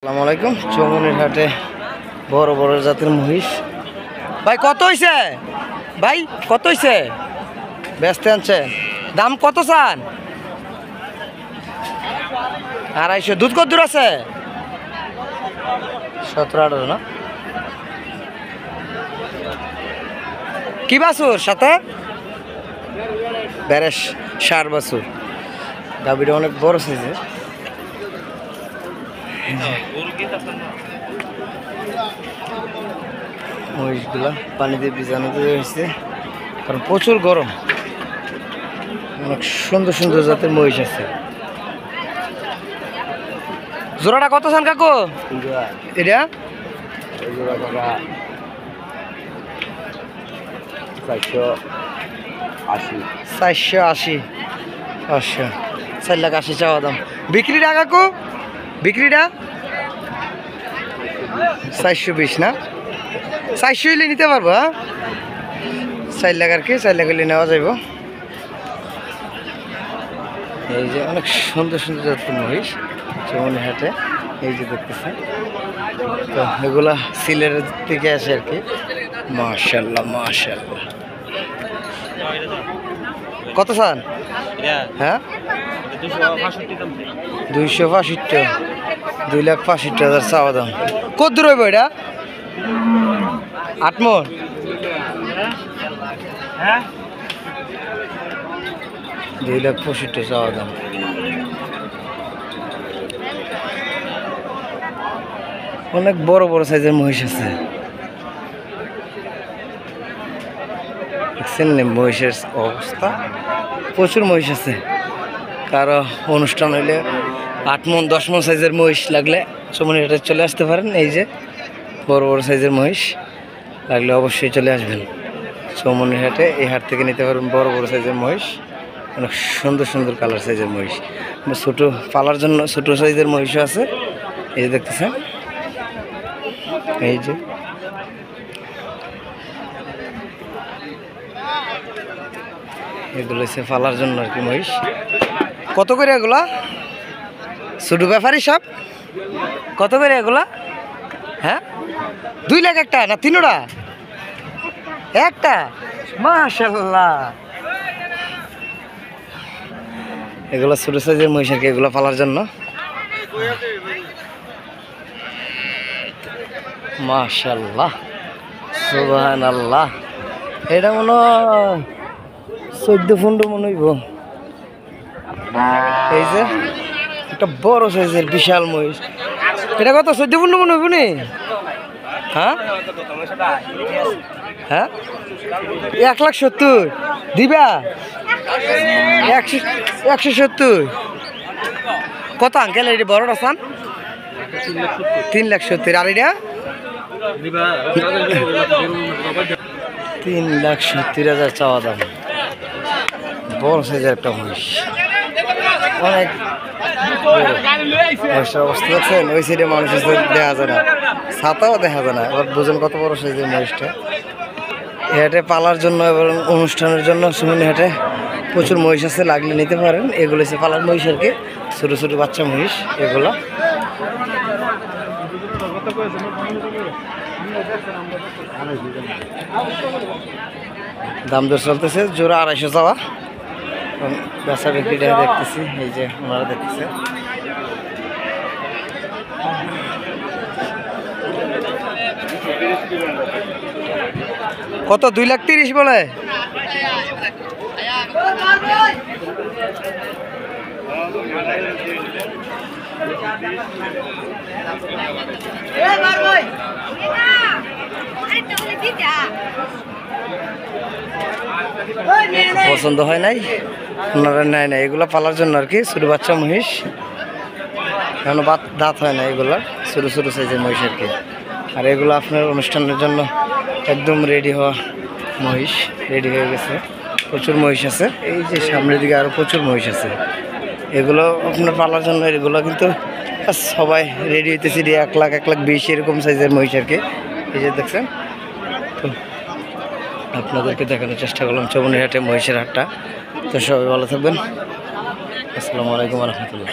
আসসালামু আলাইকুম। চৌমনির হাটে বড় বড় জাতের মহিষ। ভাই কত হয়েছে? ভাই কত হয়েছে? ব্যস্ত আনছেন? দাম কত চান? 250। দুধ কত দূর আছে? 17-18 না? কি বাছুর সাথে? বেরেশ সার বাছুর। গাভীটা অনেক বড় সাইজের। মহিষগুলা পানি দিয়ে ভিজানো হয়েছে, কারণ প্রচুর গরম। অনেক সুন্দর সুন্দর জাতের মহিষ আছে। জোড়াটা কত চান কাকু? এটা 480। আচ্ছা, 4,80,000 চাওয়া দাম। বিক্রিটা কাকু? বিক্রিটা 420 না? 400 হইলে নিতে পারবো। হ্যাঁ, 4 লাখ আর কি, 4 লাখ হইলে নেওয়া যাইব। এই যে অনেক সুন্দর সুন্দর জাতের মহিষ চৌমনি হাটে এই যে দেখতেছেন। তো এগুলা সিলেটের থেকে আসে আর কি। মাশাআল্লাহ মাশাআল্লাহ। কত চান? হ্যাঁ 265। 2,65,000 চাওয়া দাম। কত দূর হইব এটা? 8 মণ। 2,65,000 চাওয়া দাম। অনেক বড় বড় সাইজের মহিষ আছে। দেখছেন মহিষের অবস্থা? প্রচুর মহিষ আছে। কারো অনুষ্ঠান হইলে 8 মণ 10 মণ সাইজের মহিষ লাগলে চৌমনি হাটে চলে আসতে পারেন। এই যে বড় বড় সাইজের মহিষ লাগলে অবশ্যই চলে আসবেন চৌমনি হাটে। এই হাট থেকে নিতে পারবেন বড় বড় সাইজের মহিষ। অনেক সুন্দর সুন্দর কালার সাইজের মহিষ। ছোটো পালার জন্য ছোটো সাইজের মহিষও আছে। এই যে দেখতেছেন, এই যে এগুলো হচ্ছে পালার জন্য আর কি মহিষ। কত করে এগুলা? ছোটো ব্যাপারই সব? কত করে এগুলা? হ্যাঁ 2 লাখ একটা না 3টা? একটা? মাশাআল্লাহ। এগুলো ছোট সাইজের মহিষ আর কি, এগুলো পালার জন্য। মাশাআল্লাহ সুবহানাল্লাহ। এটা মনে হয় 14-15 মনে হইব। এই যে একটা বড় সাইজের বিশাল মহিষ। এটা কত? 14-15 মনে হইব নি? হ্যাঁ হ্যাঁ 1,70,000 দিবা? 170। কত আঙ্কেল এটা বড়টা চান? 3,70,000। আর এটা 3,70,000 চাওয়া দাম। বড় সাইজের একটা মহিষ, অনেক মহিষের অবস্থা দেখছেন? ওই সাইডে মানুষের দেখা যায় না, ছাতাও দেখা যায় না। এবার বুঝেন কত বড় সাইজের মহিষটা। এই হাটে পালার জন্য এবং অনুষ্ঠানের জন্য চৌমনি হাটে প্রচুর মহিষ আছে, লাগলে নিতে পারেন। এগুলো হচ্ছে পালার মহিষ আর কি, ছোটো ছোটো বাচ্চা মহিষ এগুলো। দাম দর চলতেছে, জোড়া 250 চাওয়া। বেচা বিক্রিটা দেখতেছি, এই যে ওনারা দেখতেছে। কত? 2,30,000 বলে? পছন্দ হয় নাই, ওনারা নেয় না। এগুলো পালার জন্য আর কি, ছোটো বাচ্চা মহিষ, এখনো দাঁত হয় না। এগুলো ছোটো ছোটো সাইজের মহিষ আর কি। আর এগুলো আপনার অনুষ্ঠানের জন্য একদম রেডি হওয়া মহিষ, রেডি হয়ে গেছে। প্রচুর মহিষ আছে, এই যে সামনের দিকে আরও প্রচুর মহিষ আছে। এগুলো আপনার পালার জন্য, এগুলো কিন্তু সবাই রেডি হইতেছে। 1,20,000 এরকম সাইজের মহিষ আর কি। এই যে দেখছেন। তো আপনাদেরকে দেখানোর চেষ্টা করলাম চৌমনি হাটে মহিষের হাটটা। তো সবাই ভালো থাকবেন। আসসালামু আলাইকুম ওয়া রাহমাতুল্লাহ।